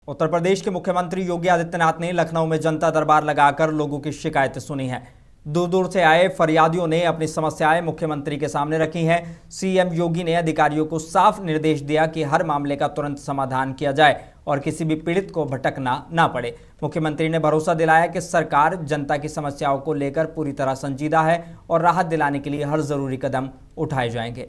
उत्तर प्रदेश के मुख्यमंत्री योगी आदित्यनाथ ने लखनऊ में जनता दरबार लगाकर लोगों की शिकायतें सुनी हैं। दूर दूर से आए फरियादियों ने अपनी समस्याएं मुख्यमंत्री के सामने रखी हैं। सीएम योगी ने अधिकारियों को साफ निर्देश दिया कि हर मामले का तुरंत समाधान किया जाए और किसी भी पीड़ित को भटकना ना पड़े। मुख्यमंत्री ने भरोसा दिलाया कि सरकार जनता की समस्याओं को लेकर पूरी तरह संजीदा है और राहत दिलाने के लिए हर जरूरी कदम उठाए जाएंगे।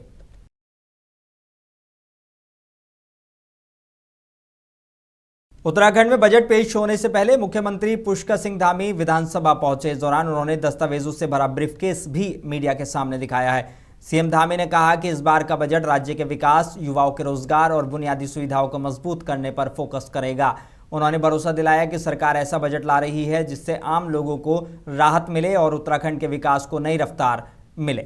उत्तराखंड में बजट पेश होने से पहले मुख्यमंत्री पुष्कर सिंह धामी विधानसभा पहुंचे। इस दौरान उन्होंने दस्तावेजों से भरा ब्रीफकेस भी मीडिया के सामने दिखाया है। सीएम धामी ने कहा कि इस बार का बजट राज्य के विकास, युवाओं के रोजगार और बुनियादी सुविधाओं को मजबूत करने पर फोकस करेगा। उन्होंने भरोसा दिलाया कि सरकार ऐसा बजट ला रही है जिससे आम लोगों को राहत मिले और उत्तराखंड के विकास को नई रफ्तार मिले।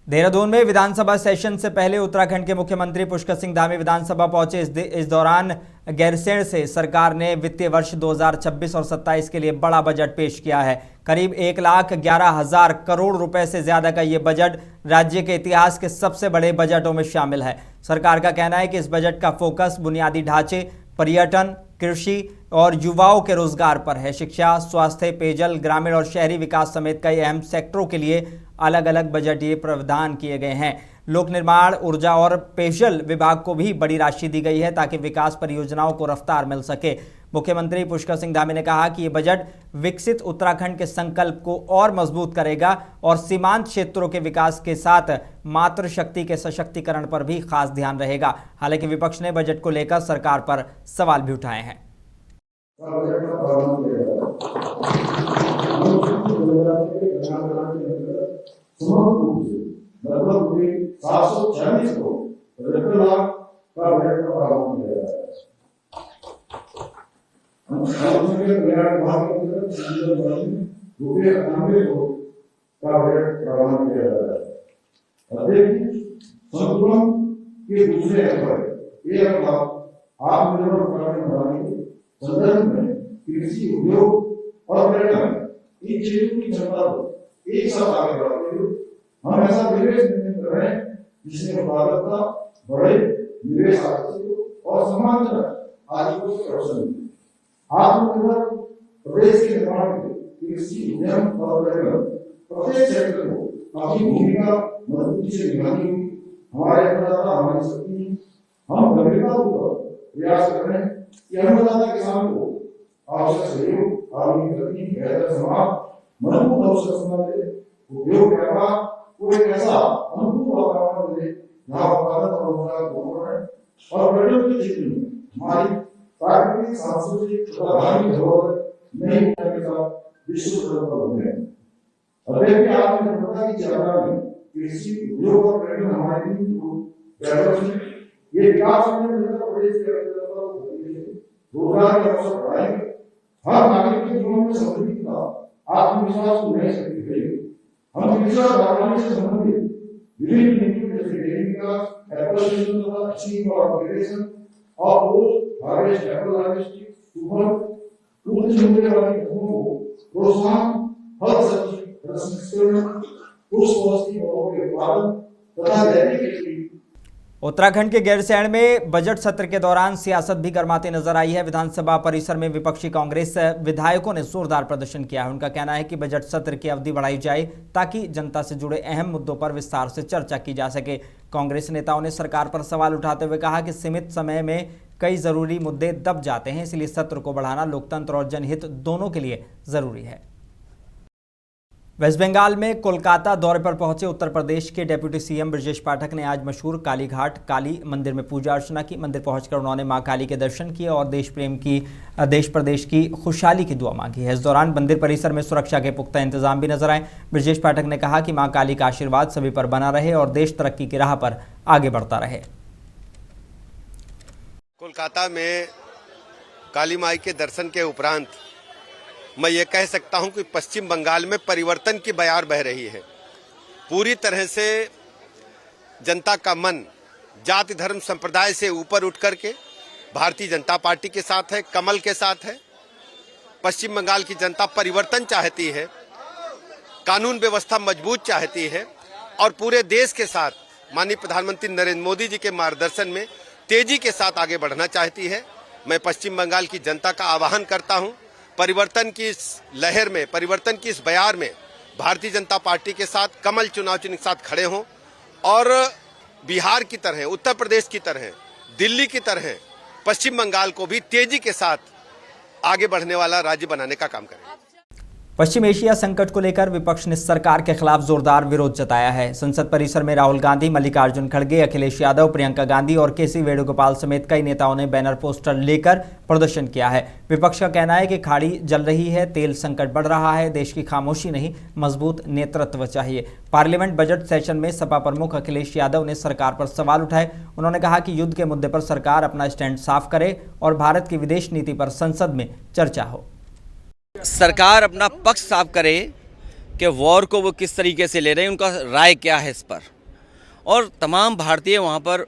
देहरादून में विधानसभा सेशन से पहले उत्तराखंड के मुख्यमंत्री पुष्कर सिंह धामी विधानसभा पहुंचे। इस दौरान गैरसैंण से सरकार ने वित्तीय वर्ष 2026 और 27 के लिए बड़ा बजट पेश किया है। करीब 1,11,000 करोड़ रुपए से ज्यादा का ये बजट राज्य के इतिहास के सबसे बड़े बजटों में शामिल है। सरकार का कहना है कि इस बजट का फोकस बुनियादी ढांचे, पर्यटन, कृषि और युवाओं के रोजगार पर है। शिक्षा, स्वास्थ्य, पेयजल, ग्रामीण और शहरी विकास समेत कई अहम सेक्टरों के लिए अलग अलग बजटीय प्रावधान किए गए हैं। लोक निर्माण, ऊर्जा और पेयजल विभाग को भी बड़ी राशि दी गई है ताकि विकास परियोजनाओं को रफ्तार मिल सके। मुख्यमंत्री पुष्कर सिंह धामी ने कहा कि ये बजट विकसित उत्तराखंड के संकल्प को और मजबूत करेगा और सीमांत क्षेत्रों के विकास के साथ मातृशक्ति के सशक्तिकरण पर भी खास ध्यान रहेगा। हालांकि विपक्ष ने बजट को लेकर सरकार पर सवाल भी उठाए हैं। लगभग 746 करोड़ लाख का बजट का प्रावधान किया गया है। का बजट प्रावधान किया गया है। संतुलन के दूसरे पर आत्मनिर्भर उत्तराखंड बनाने के संदर्भ में कृषि, उद्योग और पर्यटन इन क्षेत्रों की क्षमता को एक साथ आगे बढ़ाते हुए हम ऐसा निवेश कर रहे हैं जिसमें उत्पादकता बढ़े, निवेश आकर्षित और समांतर आजीविका के अवसर मिले। आत्मनिर्भर प्रदेश के निर्माण में कृषि, उद्यम और पर्यटन प्रत्येक क्षेत्र को अपनी भूमिका मजबूती से निभानी होगी। हमारे अन्नदाता हमारी शक्ति है। हम गंभीरतापूर्वक प्रयास कर रहे हैं कि अन्नदाता किसान को आवश्यक सहयोग, आधुनिक तकनीक, बेहतर समाज, मजबूत अवसर, उद्योग, व्यापार को एक ऐसा अनुकूल वातावरण मिले जहाँ उत्पादन और रोजगार दोनों है और पर्यटन के क्षेत्र में हमारी प्राकृतिक, सांस्कृतिक तथा धार्मिक धरोहर नई ऊर्जा के साथ विश्व स्तर पर बने। अध्ययन आत्मनिर्भरता की यात्रा में कृषि, उद्योग और पर्यटन हमारे लिए ये विकास में प्रदेश के रोजगार के अवसर बढ़ाएंगे। हर नागरिक के जीवन में समृद्धि का आत्मविश्वास को नई शक्ति देंगे। हम कृषि और बागवानी से संबंधित विभिन्न नीतियों जैसे डेयरी विकास, एप्लिकेशन तथा अच्छी ऑर्गेनाइजेशन और post harvest, Apple harvesting, super उच्च मूल्य वाली फसलों को प्रोत्साहन, फल सब्जी प्रसंस्करण, पुष्प औषधि फलों के उत्पादन तथा जैविक खेती। उत्तराखंड के गैरसैंण में बजट सत्र के दौरान सियासत भी गर्माती नजर आई है। विधानसभा परिसर में विपक्षी कांग्रेस विधायकों ने जोरदार प्रदर्शन किया है। उनका कहना है कि बजट सत्र की अवधि बढ़ाई जाए ताकि जनता से जुड़े अहम मुद्दों पर विस्तार से चर्चा की जा सके। कांग्रेस नेताओं ने सरकार पर सवाल उठाते हुए कहा कि सीमित समय में कई जरूरी मुद्दे दब जाते हैं, इसलिए सत्र को बढ़ाना लोकतंत्र और जनहित दोनों के लिए जरूरी है। वेस्ट बंगाल में कोलकाता दौरे पर पहुंचे उत्तर प्रदेश के डिप्टी सीएम ब्रजेश पाठक ने आज मशहूर कालीघाट काली मंदिर में पूजा अर्चना की। मंदिर पहुंचकर उन्होंने मां काली के दर्शन किए और देश प्रदेश की खुशहाली की दुआ मांगी है। इस दौरान मंदिर परिसर में सुरक्षा के पुख्ता इंतजाम भी नजर आए। ब्रजेश पाठक ने कहा कि मां काली का आशीर्वाद सभी पर बना रहे और देश तरक्की की राह पर आगे बढ़ता रहे। कोलकाता में काली माई के दर्शन के उपरांत मैं ये कह सकता हूं कि पश्चिम बंगाल में परिवर्तन की बयार बह रही है। पूरी तरह से जनता का मन जाति, धर्म, संप्रदाय से ऊपर उठ करके भारतीय जनता पार्टी के साथ है, कमल के साथ है। पश्चिम बंगाल की जनता परिवर्तन चाहती है, कानून व्यवस्था मजबूत चाहती है और पूरे देश के साथ माननीय प्रधानमंत्री नरेंद्र मोदी जी के मार्गदर्शन में तेजी के साथ आगे बढ़ना चाहती है। मैं पश्चिम बंगाल की जनता का आह्वान करता हूं, परिवर्तन की इस लहर में, परिवर्तन की इस बयार में भारतीय जनता पार्टी के साथ, कमल चुनाव चिन्ह के साथ खड़े हों और बिहार की तरह, उत्तर प्रदेश की तरह, दिल्ली की तरह पश्चिम बंगाल को भी तेजी के साथ आगे बढ़ने वाला राज्य बनाने का काम करें। पश्चिम एशिया संकट को लेकर विपक्ष ने सरकार के खिलाफ जोरदार विरोध जताया है। संसद परिसर में राहुल गांधी, मल्लिकार्जुन खड़गे, अखिलेश यादव, प्रियंका गांधी और केसी वेणुगोपाल समेत कई नेताओं ने बैनर पोस्टर लेकर प्रदर्शन किया है। विपक्ष का कहना है कि खाड़ी जल रही है, तेल संकट बढ़ रहा है, देश की खामोशी नहीं, मजबूत नेतृत्व चाहिए। पार्लियामेंट बजट सेशन में सपा प्रमुख अखिलेश यादव ने सरकार पर सवाल उठाए। उन्होंने कहा कि युद्ध के मुद्दे पर सरकार अपना स्टैंड साफ करे और भारत की विदेश नीति पर संसद में चर्चा हो। सरकार अपना पक्ष साफ करे कि वॉर को वो किस तरीके से ले रहे हैं, उनका राय क्या है इस पर। और तमाम भारतीय वहाँ पर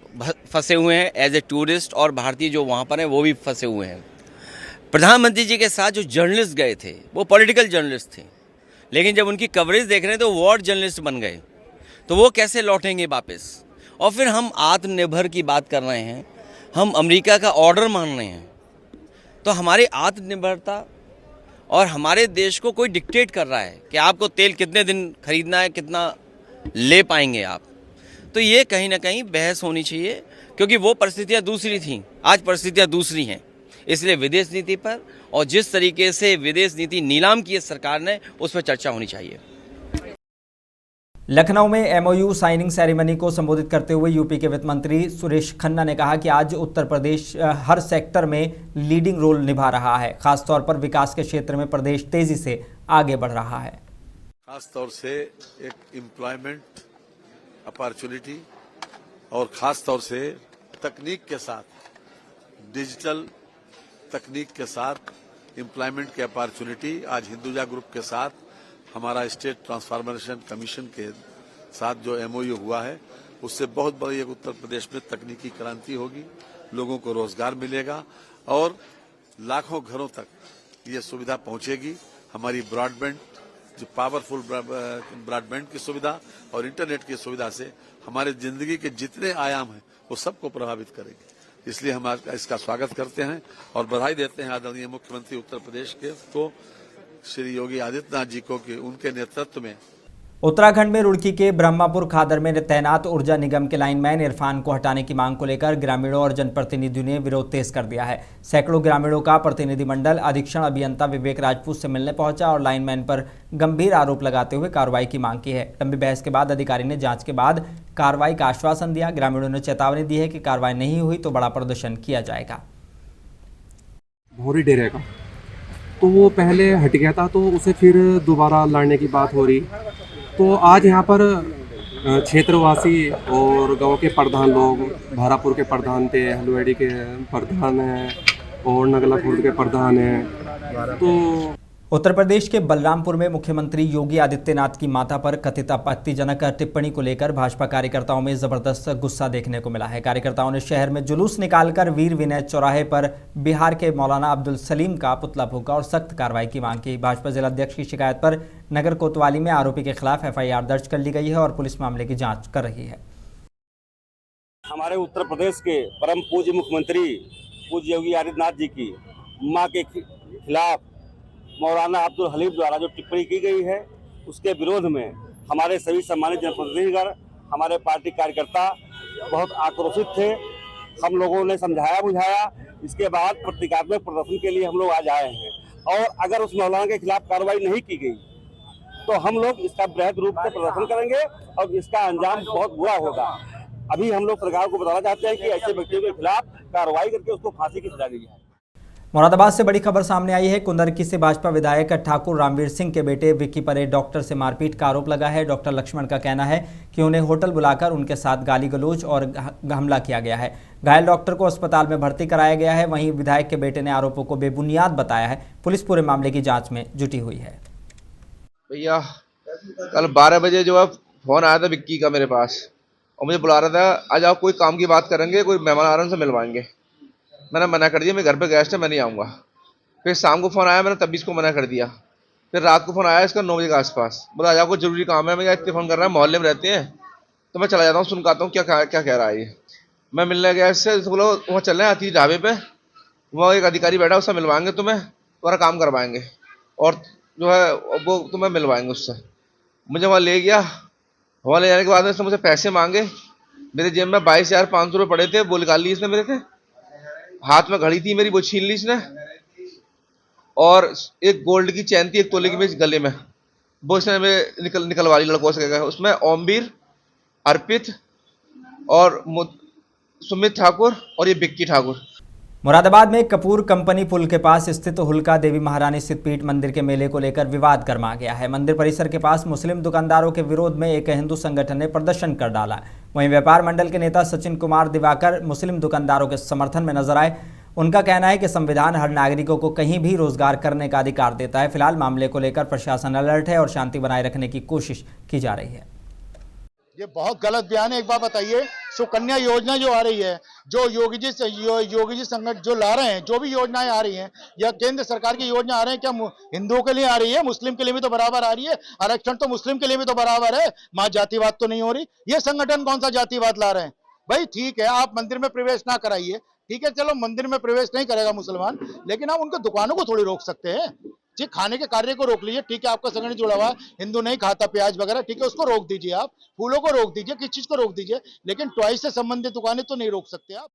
फंसे हुए हैं एज ए टूरिस्ट, और भारतीय जो वहाँ पर हैं वो भी फंसे हुए हैं। प्रधानमंत्री जी के साथ जो जर्नलिस्ट गए थे वो पॉलिटिकल जर्नलिस्ट थे, लेकिन जब उनकी कवरेज देख रहे हैं तो वॉर जर्नलिस्ट बन गए, तो वो कैसे लौटेंगे वापस। और फिर हम आत्मनिर्भर की बात कर रहे हैं, हम अमेरिका का ऑर्डर मान रहे हैं, तो हमारी आत्मनिर्भरता और हमारे देश को कोई डिक्टेट कर रहा है कि आपको तेल कितने दिन खरीदना है, कितना ले पाएंगे आप। तो ये कहीं ना कहीं बहस होनी चाहिए, क्योंकि वो परिस्थितियाँ दूसरी थीं, आज परिस्थितियाँ दूसरी हैं। इसलिए विदेश नीति पर और जिस तरीके से विदेश नीति नीलाम की है सरकार ने, उस पर चर्चा होनी चाहिए। लखनऊ में एमओयू साइनिंग सेरेमनी को संबोधित करते हुए यूपी के वित्त मंत्री सुरेश खन्ना ने कहा कि आज उत्तर प्रदेश हर सेक्टर में लीडिंग रोल निभा रहा है। खासतौर पर विकास के क्षेत्र में प्रदेश तेजी से आगे बढ़ रहा है। खासतौर से एक एम्प्लॉयमेंट अपॉर्चुनिटी और खासतौर से तकनीक के साथ, डिजिटल तकनीक के साथ एम्प्लॉयमेंट की अपॉर्चुनिटी आज हिंदुजा ग्रुप के साथ, हमारा स्टेट ट्रांसफॉर्मेशन कमीशन के साथ जो एमओयू हुआ है, उससे बहुत बड़ी एक उत्तर प्रदेश में तकनीकी क्रांति होगी, लोगों को रोजगार मिलेगा और लाखों घरों तक ये सुविधा पहुंचेगी। हमारी ब्रॉडबैंड, जो पावरफुल ब्रॉडबैंड की सुविधा और इंटरनेट की सुविधा से हमारे जिंदगी के जितने आयाम हैं वो सबको प्रभावित करेगी। इसलिए हम इसका स्वागत करते हैं और बधाई देते हैं आदरणीय मुख्यमंत्री उत्तर प्रदेश के को, श्री योगी आदित्यनाथ जी को, कि उनके नेतृत्व में। उत्तराखंड में रुड़की के ब्रह्मपुर खादर में तैनात ऊर्जा निगम के लाइनमैन इरफान को हटाने की मांग को लेकर ग्रामीणों और जनप्रतिनिधियों ने विरोध तेज कर दिया है। सैकड़ों ग्रामीणों का प्रतिनिधिमंडल अधीक्षण अभियंता विवेक राजपूत से मिलने पहुंचा और लाइनमैन पर गंभीर आरोप लगाते हुए कार्रवाई की मांग की है। लंबी बहस के बाद अधिकारी ने जांच के बाद कार्रवाई का आश्वासन दिया। ग्रामीणों ने चेतावनी दी है कि कार्रवाई नहीं हुई तो बड़ा प्रदर्शन किया जाएगा। भौरी डेरे का तो वो पहले हट गया था, तो उसे फिर दोबारा लाने की बात हो रही। तो आज यहाँ पर क्षेत्रवासी और गांव के प्रधान लोग, भारापुर के प्रधान थे, हलवेड़ी के प्रधान हैं और नगला खुर्द के प्रधान हैं। तो उत्तर प्रदेश के बलरामपुर में मुख्यमंत्री योगी आदित्यनाथ की माता पर कथित आपत्तिजनक टिप्पणी को लेकर भाजपा कार्यकर्ताओं में जबरदस्त गुस्सा देखने को मिला है। कार्यकर्ताओं ने शहर में जुलूस निकालकर वीर विनय चौराहे पर बिहार के मौलाना अब्दुल सलीम का पुतला फूंका और सख्त कार्रवाई की मांग की। भाजपा जिलाध्यक्ष की शिकायत पर नगर कोतवाली में आरोपी के खिलाफ एफआईआर दर्ज कर ली गई है और पुलिस मामले की जाँच कर रही है। हमारे उत्तर प्रदेश के परम पूज्य मुख्यमंत्री पूज्य योगी आदित्यनाथ जी की मां के खिलाफ मौलाना अब्दुल हलीम द्वारा जो टिप्पणी की गई है, उसके विरोध में हमारे सभी सम्मानित जनप्रतिनिधिगण, हमारे पार्टी कार्यकर्ता बहुत आक्रोशित थे। हम लोगों ने समझाया बुझाया, इसके बाद प्रतीकात्मक प्रदर्शन के लिए हम लोग आज आए हैं। और अगर उस मौलाना के खिलाफ कार्रवाई नहीं की गई तो हम लोग इसका बृहद रूप से प्रदर्शन करेंगे और इसका अंजाम बहुत बुरा होगा। अभी हम लोग सरकार को बताना चाहते हैं कि ऐसे व्यक्तियों के खिलाफ कार्रवाई करके उसको फांसी की सजा दी जाए। मुरादाबाद से बड़ी खबर सामने आई है। कुंदरकी से भाजपा विधायक ठाकुर रामवीर सिंह के बेटे विक्की परे डॉक्टर से मारपीट का आरोप लगा है। डॉक्टर लक्ष्मण का कहना है कि उन्हें होटल बुलाकर उनके साथ गाली गलौज और हमला किया गया है। घायल डॉक्टर को अस्पताल में भर्ती कराया गया है। वहीं विधायक के बेटे ने आरोपों को बेबुनियाद बताया है। पुलिस पूरे मामले की जाँच में जुटी हुई है। भैया कल 12 बजे जो है फोन आया था विक्की का मेरे पास और मुझे बुला रहा था, आज आप कोई काम की बात करेंगे, कोई मेहमान आ रहे हैं उनसे मिलवाएंगे। मैंने मना कर दिया, मैं घर पे गेस्ट है, मैं नहीं आऊँगा। फिर शाम को फ़ोन आया, मैंने तब भी इसको मना कर दिया। फिर रात को फ़ोन आया इसका 9 बजे के आसपास, बोला आज आपको जरूरी काम है। मैं इतने फ़ोन कर रहा है, मोहल्ले में रहते हैं तो मैं चला जाता हूँ, सुन के आता हूँ क्या क्या कह रहा है ये। मैं मिलने गया इससे, तो बोला वहाँ चल रहे हैं अतिथि ढाबे पे, वहाँ एक अधिकारी बैठा, उससे मिलवाएंगे तुम्हें, तुम्हारा काम करवाएंगे और जो है वो तुम्हें मिलवाएंगे उससे। मुझे वहाँ ले गया, वहाँ ले जाने के बाद उसने मुझे पैसे मांगे। मेरे जेब में 22,500 रुपये पड़े थे, वो निकाल लिए इसने मेरे थे। हाथ में घड़ी थी मेरी, वो छीन ली इसने। और एक गोल्ड की चैन थी 1 तोले की मेरे गले में, वो इसने मेरे निकलवा ली लड़कों से। उसमें ओमवीर, अर्पित और सुमित ठाकुर और ये बिक्की ठाकुर। मुरादाबाद में कपूर कंपनी पुल के पास स्थित हुलका देवी महारानी सिद्धपीठ मंदिर के मेले को लेकर विवाद गर्मा गया है। मंदिर परिसर के पास मुस्लिम दुकानदारों के विरोध में एक हिंदू संगठन ने प्रदर्शन कर डाला। वहीं व्यापार मंडल के नेता सचिन कुमार दिवाकर मुस्लिम दुकानदारों के समर्थन में नजर आए। उनका कहना है कि संविधान हर नागरिकों को कहीं भी रोजगार करने का अधिकार देता है। फिलहाल मामले को लेकर प्रशासन अलर्ट है और शांति बनाए रखने की कोशिश की जा रही है। ये बहुत गलत बयान है। एक बात बताइए, सुकन्या योजना जो आ रही है, जो योगी जी संगठन जो ला रहे हैं, जो भी योजनाएं आ रही हैं या केंद्र सरकार की योजना आ रही है, क्या हिंदुओं के लिए आ रही है? मुस्लिम के लिए भी तो बराबर आ रही है। आरक्षण तो मुस्लिम के लिए भी तो बराबर है। मां जातिवाद तो नहीं हो रही। ये संगठन कौन सा जातिवाद ला रहे हैं? भाई ठीक है, आप मंदिर में प्रवेश ना कराइए, ठीक है, चलो मंदिर में प्रवेश नहीं करेगा मुसलमान, लेकिन आप उनके दुकानों को थोड़ी रोक सकते हैं। जी, खाने के कार्य को रोक लीजिए, ठीक है, आपका संगठन जुड़ा हुआ है, हिंदू नहीं खाता प्याज वगैरह, ठीक है, उसको रोक दीजिए। आप फूलों को रोक दीजिए, किस चीज को रोक दीजिए, लेकिन टॉय से संबंधित दुकानें तो नहीं रोक सकते आप।